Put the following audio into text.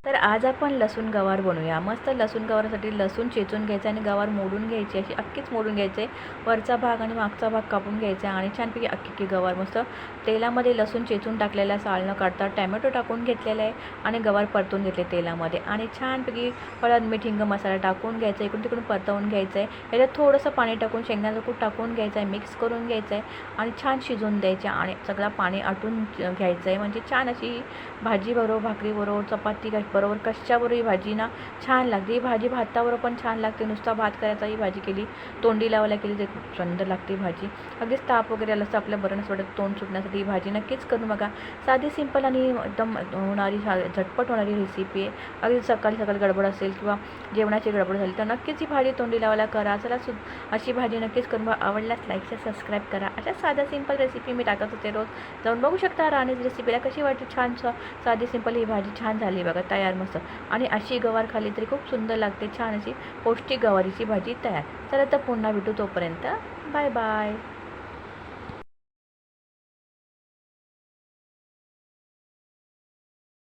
तर आज आपण लसूण गवार बनवूया। मस्त लसूण गवारासाठी लसूण चेचून घ्यायचं आणि गवार मोडून घ्यायची, अशी अख्खीच मोडून घ्यायचे। वरचा भाग आणि मागचा भाग कापून घ्यायचा आणि छानपैकी अख्खी गवार मस्त तेलामध्ये लसूण चेचून टाकलेला, साल न काढता टॅमॅटो टाकून घेतलेला आहे आणि गवार परतून घेतले तेलामध्ये आणि छानपैकी हळद मीठ हिंग मसाला टाकून घ्यायचा, इकडून तिकडून परतवून घ्यायचं आहे। याच्यात थोडंसं पाणी टाकून शेंगदाण्याचं कूट टाकून घ्यायचं आहे, मिक्स करून घ्यायचं आहे आणि छान शिजवून द्यायचं आणि सगळं पाणी आटून घ्यायचं आहे। म्हणजे छान अशी भाजी बरोबर, भाकरी बरोबर, चपाती बरोबर, कशाबरोबर ही भाजी ना छान लागते। ही भाजी भाताबरोबर पण छान लागते, नुसता भात करायचा ही भाजी केली, तोंडी लावायला केली तर खूप सुंदर लागते भाजी। अगदीच ताप वगैरे आलं तर आपल्या बरं नसतं वाटत तोंड सुटण्यासाठी ही भाजी नक्कीच करून बघा। साधी सिंपल आणि एकदम होणारी झटपट होणारी रेसिपी आहे। अगदी सकाळी सकाळी गडबड असेल किंवा जेवणाची गडबड झाली तर नक्कीच ही भाजी तोंडी लावायला करा। चला अशी भाजी नक्कीच करून बघा। आवडल्यास लाईक शेअर सबस्क्राईब करा। अशा साध्या सिंपल रेसिपी मी टाकत होते रोज, जाऊन बघू शकता। राणीच रेसिपीला कशी वाटते, छान साधी सिंपल ही भाजी छान झाली बघा तयार मस्त। आणि अशी गवार खाली तरी खूप सुंदर लागते, छान अशी पौष्टिक गवारीची भाजी तयार। चला तर पुन्हा भेटू, तोपर्यंत बाय बाय।